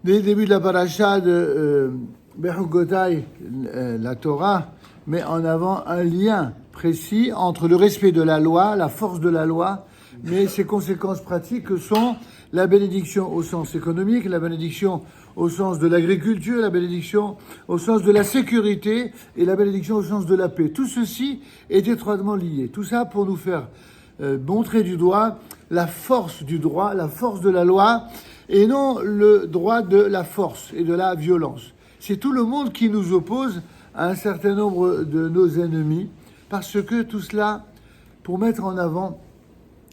Dès le début de la paracha de Bechukotai, la Torah met en avant un lien précis entre le respect de la loi, la force de la loi, mais ses conséquences pratiques sont la bénédiction au sens économique, la bénédiction au sens de l'agriculture, la bénédiction au sens de la sécurité et la bénédiction au sens de la paix. Tout ceci est étroitement lié. Tout ça pour nous faire montrer du doigt la force du droit, la force de la loi, et non le droit de la force et de la violence. C'est tout le monde qui nous oppose à un certain nombre de nos ennemis, parce que tout cela pour mettre en avant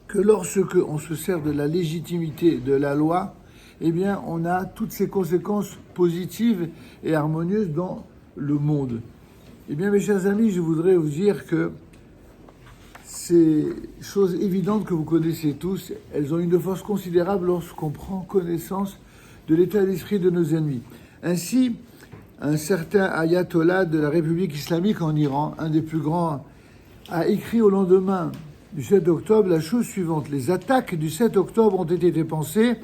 que lorsque on se sert de la légitimité de la loi, eh bien on a toutes ces conséquences positives et harmonieuses dans le monde. Eh bien mes chers amis, je voudrais vous dire que ces choses évidentes que vous connaissez tous, elles ont une force considérable lorsqu'on prend connaissance de l'état d'esprit de nos ennemis. Ainsi, un certain ayatollah de la République islamique en Iran, un des plus grands, a écrit au lendemain du 7 octobre la chose suivante. Les attaques du 7 octobre ont été pensées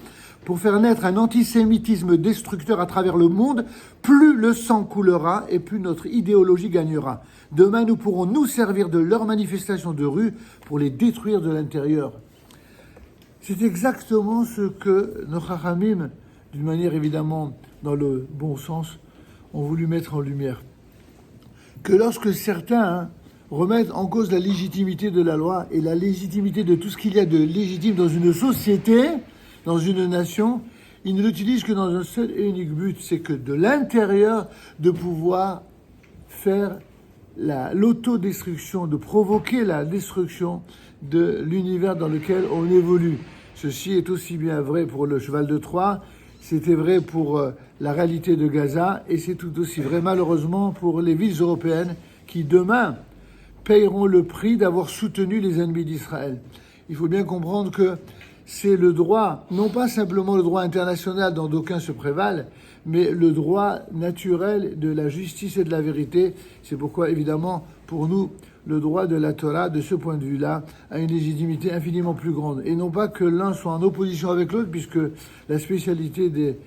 pour faire naître un antisémitisme destructeur à travers le monde. Plus le sang coulera et plus notre idéologie gagnera. Demain, nous pourrons nous servir de leurs manifestations de rue pour les détruire de l'intérieur. C'est exactement ce que nos Chachamim, d'une manière évidemment dans le bon sens, ont voulu mettre en lumière. Que lorsque certains remettent en cause la légitimité de la loi et la légitimité de tout ce qu'il y a de légitime dans une société, dans une nation, ils ne l'utilisent que dans un seul et unique but, c'est que de l'intérieur, de pouvoir faire l'autodestruction, de provoquer la destruction de l'univers dans lequel on évolue. Ceci est aussi bien vrai pour le cheval de Troie, c'était vrai pour la réalité de Gaza, et c'est tout aussi vrai malheureusement pour les villes européennes qui demain paieront le prix d'avoir soutenu les ennemis d'Israël. Il faut bien comprendre que c'est le droit, non pas simplement le droit international dont d'aucuns se prévalent, mais le droit naturel de la justice et de la vérité. C'est pourquoi, évidemment, pour nous, le droit de la Torah, de ce point de vue-là, a une légitimité infiniment plus grande. Et non pas que l'un soit en opposition avec l'autre, puisque la spécialité des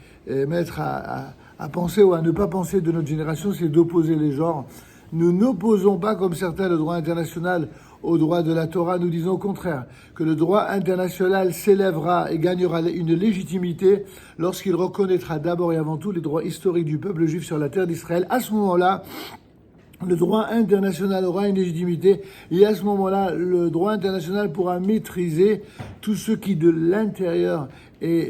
maîtres à penser ou à ne pas penser de notre génération, c'est d'opposer les genres. Nous n'opposons pas, comme certains, le droit international au droit de la Torah. Nous disons au contraire que le droit international s'élèvera et gagnera une légitimité lorsqu'il reconnaîtra d'abord et avant tout les droits historiques du peuple juif sur la terre d'Israël. À ce moment-là, le droit international aura une légitimité et à ce moment-là, le droit international pourra maîtriser tout ce qui de l'intérieur et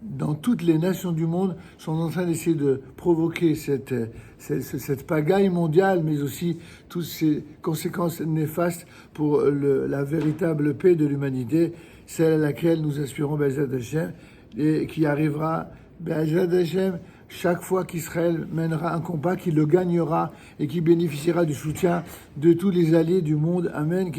dans toutes les nations du monde sont en train d'essayer de provoquer cette pagaille mondiale, mais aussi toutes ces conséquences néfastes pour la véritable paix de l'humanité, celle à laquelle nous aspirons, Be'ezrat Hashem, et qui arrivera, Be'ezrat Hashem, chaque fois qu'Israël mènera un combat, qui le gagnera et qui bénéficiera du soutien de tous les alliés du monde. Amen.